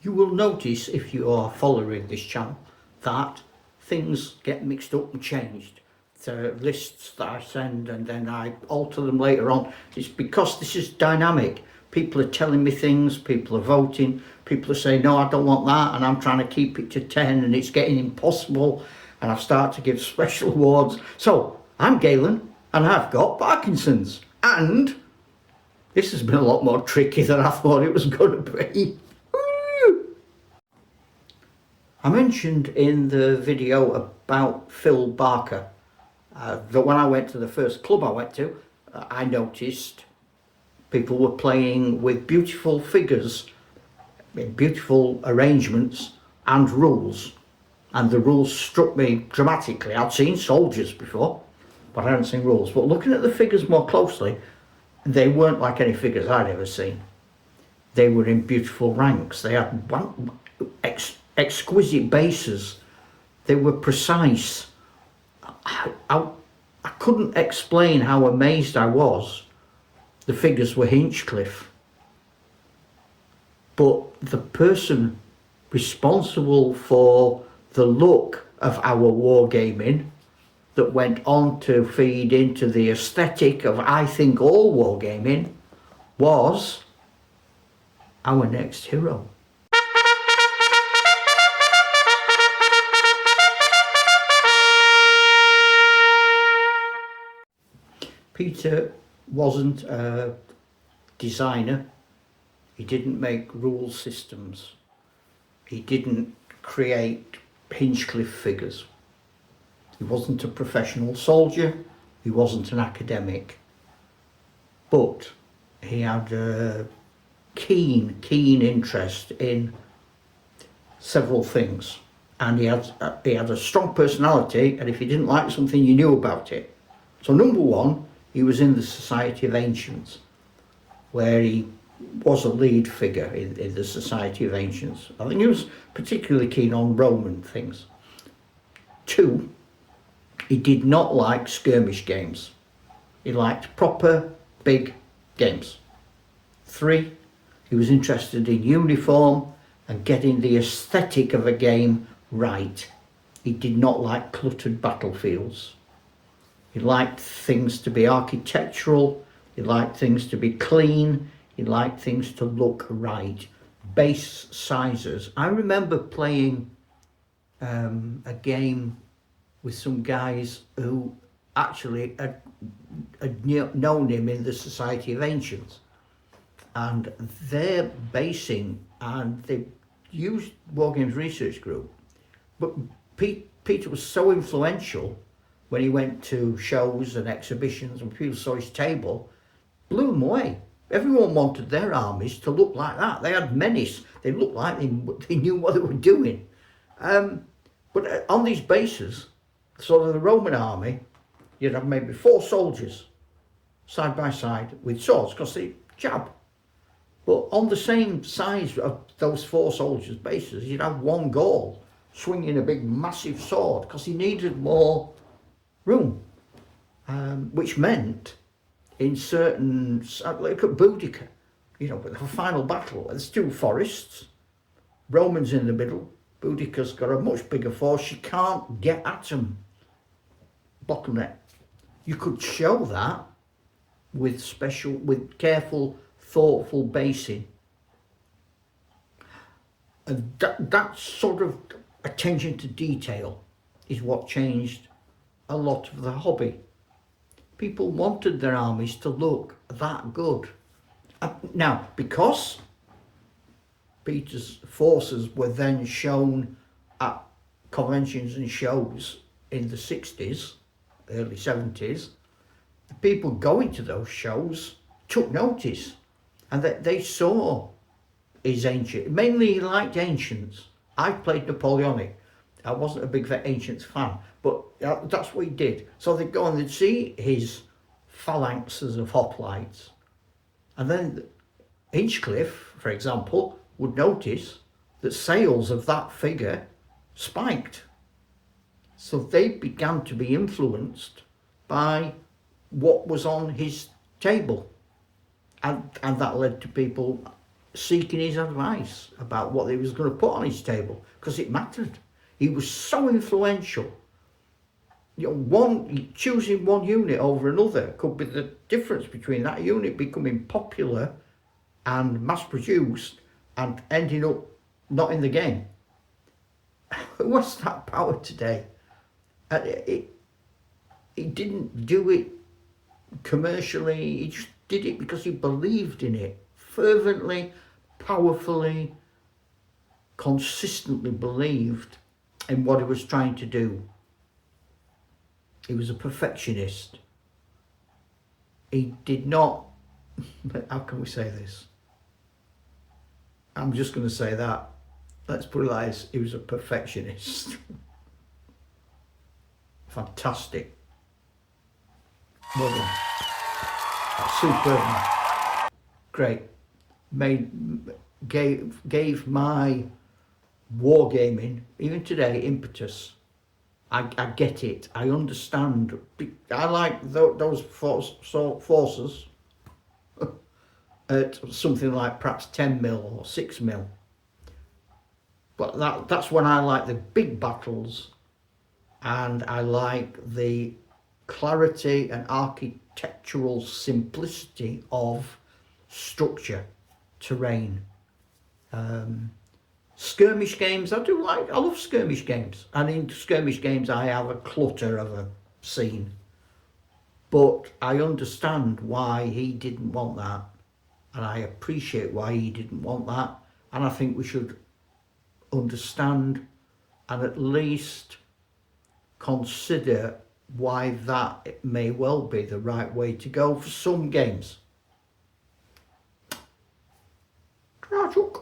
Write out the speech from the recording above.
You will notice, if you are following this channel, that things get mixed up and changed. The lists that I send and then I alter them later on. It's because this is dynamic. People are telling me things, people are voting, people are saying, no, I don't want that, and I'm trying to keep it to 10 and it's getting impossible, and I've started to give special awards. So, I'm Galen, and I've got Parkinson's, and this has been a lot more tricky than I thought it was going to be. I mentioned in the video about Phil Barker that when I went to the first club I went to, I noticed people were playing with beautiful figures, beautiful arrangements and rules. And the rules struck me dramatically. I'd seen soldiers before, but I hadn't seen rules. But looking at the figures more closely, they weren't like any figures I'd ever seen. They were in beautiful ranks. They had exquisite bases. They were precise. I couldn't explain how amazed I was. The figures were Hinchcliffe. But the person responsible for the look of our wargaming that went on to feed into the aesthetic of, I think, all wargaming was our next hero. Peter wasn't a designer. He didn't make rule systems. He didn't create Hinchcliffe figures. He wasn't a professional soldier. He wasn't an academic. But he had a keen interest in several things. And he had a strong personality, and if he didn't like something, you knew about it. So number one, he was in the Society of Ancients, where he was a lead figure in the Society of Ancients. I think he was particularly keen on Roman things. Two, he did not like skirmish games. He liked proper, big games. Three, he was interested in uniform and getting the aesthetic of a game right. He did not like cluttered battlefields. He liked things to be architectural, he liked things to be clean, he liked things to look right. Base sizes. I remember playing a game with some guys who actually had known him in the Society of Ancients. And their basing, and they used Wargames Research Group, but Peter was so influential when he went to shows and exhibitions and people saw his table, blew them away. Everyone wanted their armies to look like that. They had menace. They looked like they knew what they were doing. But on these bases, sort of the Roman army, you'd have maybe 4 soldiers side by side with swords because they jab. But on the same size of those 4 soldiers' bases, you'd have one Gaul swinging a big massive sword because he needed more room, which meant in certain, look at Boudica, you know, the final battle, there's 2 forests, Romans in the middle, Boudica's got a much bigger force, you can't get at them, bottleneck. You could show that with careful, thoughtful basing. And that sort of attention to detail is what changed a lot of the hobby. People wanted their armies to look that good. Now, because Peter's forces were then shown at conventions and shows in the 60s, early 70s, the people going to those shows took notice, and they saw his ancient, mainly he liked ancients. I played Napoleonic. I wasn't a big Ancients fan, but that's what he did. So they'd go and they'd see his phalanxes of hoplites. And then Hinchcliffe, for example, would notice that sales of that figure spiked. So they began to be influenced by what was on his table. And that led to people seeking his advice about what he was going to put on his table, because it mattered. He was so influential. You know, choosing one unit over another could be the difference between that unit becoming popular and mass-produced and ending up not in the game. Who has that power today? He didn't do it commercially. He just did it because he believed in it fervently, powerfully, consistently believed in what he was trying to do. He was a perfectionist. He did not, how can we say this? I'm just going to say that. Let's put it like this, he was a perfectionist. Fantastic. Well done. Superb. Great. Gave my wargaming, even today, impetus. I get it. I understand. I like those forces at something like perhaps 10 mil or 6 mil. But that's when I like the big battles, and I like the clarity and architectural simplicity of structure, terrain. Skirmish games, I love skirmish games. And in skirmish games I have a clutter of a scene. But I understand why he didn't want that. And I appreciate why he didn't want that. And I think we should understand and at least consider why that may well be the right way to go for some games. Tragic.